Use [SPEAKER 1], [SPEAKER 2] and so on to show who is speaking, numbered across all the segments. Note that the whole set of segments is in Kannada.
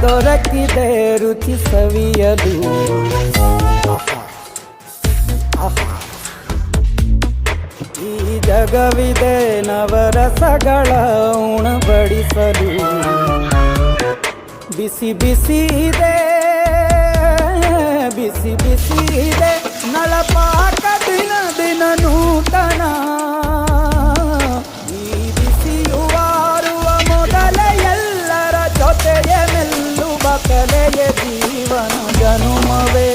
[SPEAKER 1] ದೊರಕಿದೆ ರುಚಿ ಸವಿಯಲು. ಈ ಜಗವಿದೆ ನವರಸಗಳ ಉಣಬಡಿಸಲು. ಬಿಸಿ ಬಿಸಿ ಇದೆ, ಬಿಸಿ ಬಿಸಿ ಇದೆ ನಳಪಾಕ ದಿನ ದಿನ ನೂತನ. ಈ ಬಿಸಿಯುವಾರುವ ಮೊದಲೇ ಎಲ್ಲರ ಜೊತೆಗೆ ಮೆಲ್ಲುವ ಕಲೆಯ ಜೀವನ ಜನುಮವೇ,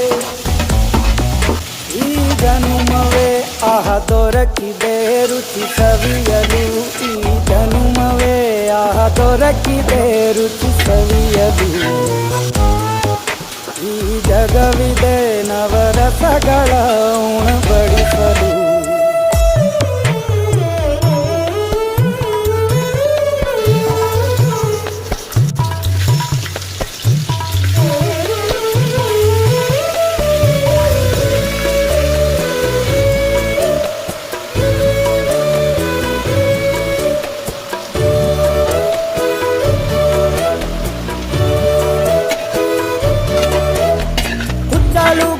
[SPEAKER 1] ಈ ಜನುಮವೇ ಆಹ ದೊರಕಿದೆ ರುಚಿ ಸವಿಯಲು. ಈ ಜನುಮವೇ ಆಹ ದೊರಕಿದೆ ರುಚಿ ಸವಿಯಲು. ಈ ಜಗವಿದೆ ನವರಸಗಳ ಉಣಬಡಿಸಲು.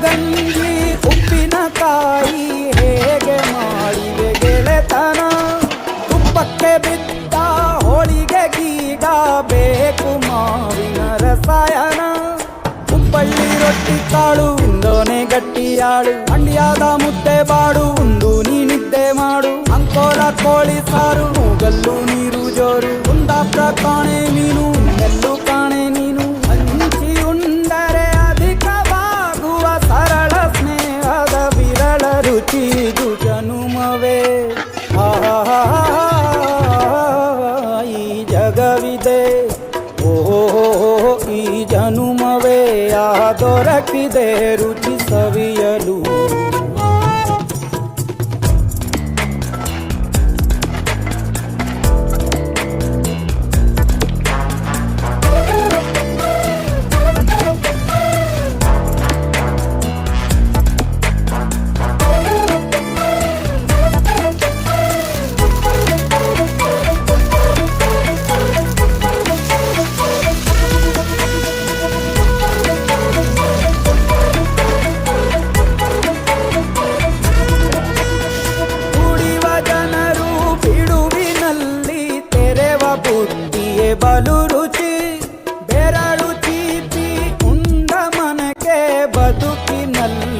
[SPEAKER 1] ಗಂಜಿ ಉಪ್ಪಿನಕಾಯಿ ಹೇಗೆ ಮಾಡಿವೆ ಗೆಳೆತನ. ತುಪ್ಪಕ್ಕೆ ಬಿದ್ದ ಹೋಳಿಗೆ ಗೀಗ ಬೇಕು ಮಾವಿನ ರಸಾಯನ. ಹುಬ್ಬಳ್ಳಿ ರೊಟ್ಟಿ ಕಾಳು ಇಂದೋನೆ ಗಟ್ಟಿಯಾಳು. ಮಂಡ್ಯದ ಮುದ್ದೆ ಬಾಡು ಉಂಡು ನೀ ನಿದ್ದೆ ಮಾಡು. ಅಂಕೋಲ ಕೋಳಿ ಸಾರು ಮೂಗಲ್ಲು ನೀರು ಜೋರು. ಕುಂದಾಪುರ ಕಾಣೆ ಮೀನು ಎಲ್ಲೂ ಕಾಣೆ ನೀನು. ಹಂಚಿ ಉಂಡರೆ ಅಧಿಕವಾಗುವ ಸರಳ ಸ್ನೇಹದ ವಿರಳ ರುಚಿ ಇದು ಜನುಮವೇ. ಈ ಜಗವಿದೆ ಓಹೋ ಈ ಜನುಮವೇ ದೊರಕಿದೆ ರುಚಿ ಸವಿಯಲು. ಬುದ್ಧಿಯೇ ಬಲು ರುಚಿ ಬೆರಳು ಚೀಪಿ ಉಂಡ ಮನಕ್ಕೆ ಬದುಕಿನಲ್ಲಿ